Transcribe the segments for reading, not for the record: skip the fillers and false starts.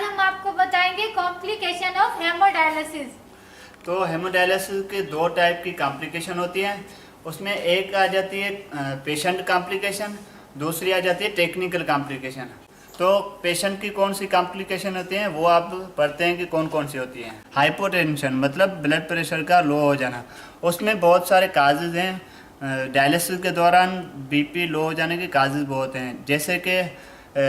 हम आपको बताएंगे कॉम्प्लिकेशन ऑफ हेमोडायलिसिस। तो हेमोडायलिसिस के दो टाइप की कॉम्प्लिकेशन होती हैं। उसमें एक आ जाती है पेशेंट कॉम्प्लिकेशन, दूसरी आ जाती है टेक्निकल कॉम्प्लिकेशन। तो पेशेंट की कौन सी कॉम्प्लिकेशन होती हैं वो आप पढ़ते हैं कि कौन कौन सी होती हैं। हाइपोटेंशन मतलब ब्लड प्रेशर का लो हो जाना, उसमें बहुत सारे काजेज़ हैं। डायलिसिस के दौरान बीपी लो हो जाने के काजेज़ बहुत हैं, जैसे कि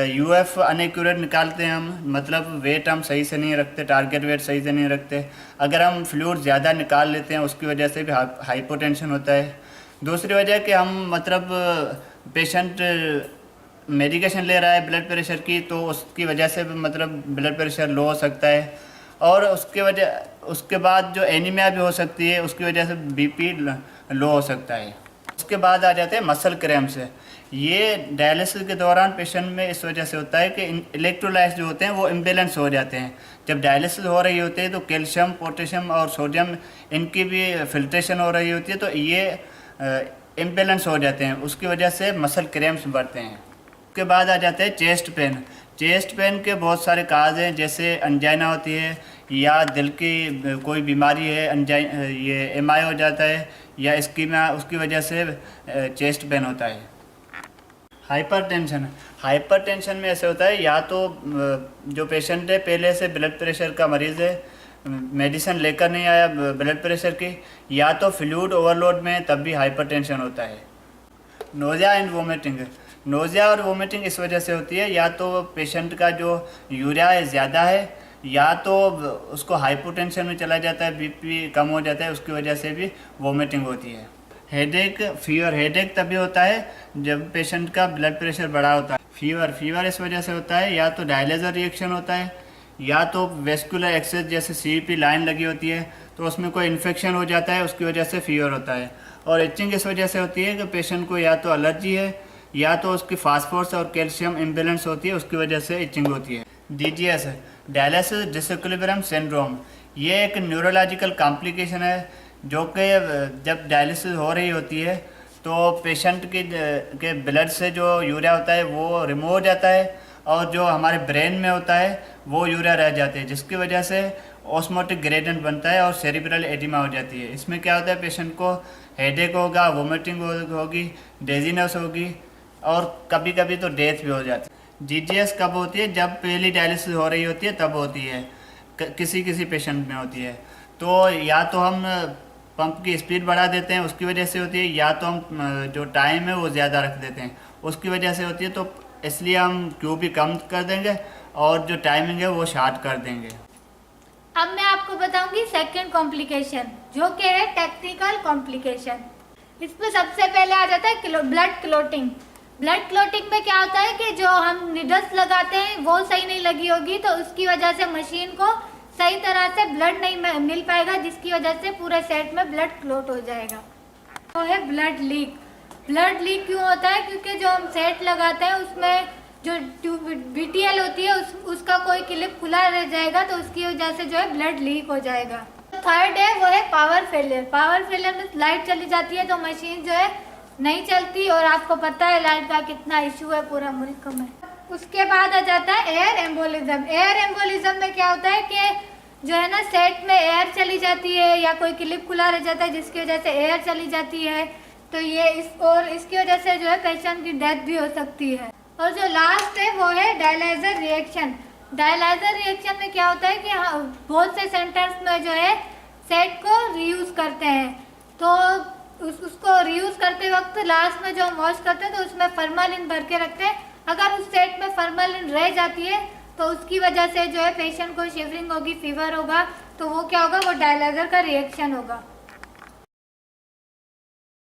यूएफ अनएक्यूरेट निकालते हैं हम, मतलब वेट हम सही से नहीं रखते, टारगेट वेट सही से नहीं रखते। अगर हम फ्लूइड ज़्यादा निकाल लेते हैं उसकी वजह से भी हाइपोटेंशन होता है। दूसरी वजह कि हम मतलब पेशेंट मेडिकेशन ले रहा है ब्लड प्रेशर की, तो उसकी वजह से भी मतलब ब्लड प्रेशर लो हो सकता है। और उसके बाद जो एनीमिया भी हो सकती है, उसकी वजह से बीपी लो हो सकता है। उसके बाद आ जाते हैं मसल क्रैम्प्स। ये डायलिसिस के दौरान पेशेंट में इस वजह से होता है कि इलेक्ट्रोलाइट्स जो होते हैं वो इम्बेलेंस हो जाते हैं। जब डायलिसिस हो रही होती है तो कैल्शियम, पोटेशियम और सोडियम इनकी भी फिल्ट्रेशन हो रही होती है, तो ये इम्बेलेंस हो जाते हैं, उसकी वजह से मसल क्रैम्प्स बढ़ते हैं। उसके बाद आ जाते हैं चेस्ट पेन। चेस्ट पेन के बहुत सारे काज हैं, जैसे अंजाइना होती है, या दिल की कोई बीमारी है, ये एमआई हो जाता है, या इस्कीमिया, उसकी वजह से चेस्ट पेन होता है। हाइपरटेंशन में ऐसे होता है, या तो जो पेशेंट है पहले से ब्लड प्रेशर का मरीज़ है, मेडिसिन लेकर नहीं आया ब्लड प्रेशर की, या तो फ्लूइड ओवरलोड में तब भी हाइपरटेंशन होता है। Nausea and vomiting. नोज़िया और वोमिटिंग इस वजह से होती है, या तो पेशेंट का जो यूरिया है ज़्यादा है, या तो उसको हाइपोटेंशन में चला जाता है, बीपी कम हो जाता है, उसकी वजह से भी वोमिटिंग होती है। Headache, fever. हेडेक तभी होता है जब पेशेंट का ब्लड प्रेशर बढ़ा होता है। फीवर इस वजह से होता है, या तो डायलेजर रिएक्शन होता है, या तो वेस्कुलर एक्सेस जैसे सीवीपी लाइन लगी होती है तो उसमें कोई इन्फेक्शन हो जाता है, उसकी वजह से फीवर होता है। और इचिंग इस वजह से होती है कि पेशेंट को या तो एलर्जी है, या तो उसकी फास्फोरस और कैल्शियम इम्बेलेंस होती है, उसकी वजह से इचिंग होती है। डीजीएस, डायलिसिस डिसइक्विलिब्रियम सिंड्रोम, ये एक न्यूरोलॉजिकल कॉम्प्लिकेशन है, जो कि जब डायलिसिस हो रही होती है तो पेशेंट के ब्लड से जो यूरिया होता है वो रिमूव हो जाता है, और जो हमारे ब्रेन में होता है वो यूरिया रह जाते हैं, जिसकी वजह से ऑस्मोटिक ग्रेडियंट बनता है और सेरिब्रल एडिमा हो जाती है। इसमें क्या होता है, पेशेंट को हेडेक होगा, वोमिटिंग होगी, डेजीनेस होगी, और कभी कभी तो डेथ भी हो जाती है। जीजीएस कब होती है, जब पहली डायलिसिस हो रही होती है तब होती है, किसी पेशेंट में होती है। तो या तो हम पंप की स्पीड बढ़ा देते हैं, उसकी वजह से होती है, या तो हम जो टाइम है वो ज़्यादा रख देते हैं, उसकी वजह से होती है। तो इसलिए हम क्यू भी कम कर देंगे और जो टाइमिंग है वो शार्ट कर देंगे। अब मैं आपको बताऊंगी सेकंड कॉम्प्लिकेशन, जो कि है टेक्निकल कॉम्प्लिकेशन। इसमें सबसे पहले आ जाता है ब्लड क्लोटिंग। ब्लड क्लोटिंग में क्या होता है कि जो हम निडल्स लगाते हैं वो सही नहीं लगी होगी, तो उसकी वजह से मशीन को सही तरह से ब्लड नहीं मिल पाएगा, जिसकी वजह से पूरे सेट में ब्लड क्लोट हो जाएगा। तो है ब्लड लीक। ब्लड लीक क्यों होता है, क्योंकि जो हम सेट लगाते हैं उसमें जो बीटीएल होती है उसका कोई क्लिप खुला रह जाएगा, तो उसकी वजह से जो है ब्लड लीक हो जाएगा। थर्ड है वो है पावर फेलियर। पावर फेलियर में लाइट चली जाती है तो मशीन जो है नहीं चलती, और आपको पता है लाइट का कितना इशू है पूरा मुल्क में। उसके बाद आ जाता है एयर एम्बोलिज्म। एयर एम्बोलिज्म में क्या होता है कि जो है ना, सेट में एयर चली जाती है, या कोई क्लिप खुला रह जाता है जिसकी वजह से एयर चली जाती है, तो ये इसकी वजह से जो है पेशेंट की डेथ भी हो सकती है। और जो लास्ट है वो है डायलाइजर रिएक्शन। डायलाइजर रिएक्शन में क्या होता है कि बहुत से सेंटर्स में जो है सेट को रीयूज करते हैं, तो उसको रीयूज करते वक्त लास्ट में जो हम वॉश करते हैं तो उसमें फॉर्मेलिन भर के रखते हैं। अगर उस सेट में फॉर्मेलिन रह जाती है तो उसकी वजह से जो है पेशेंट को शिवरिंग होगी, फीवर होगा, तो वो क्या होगा, वो डायलाइजर का रिएक्शन होगा।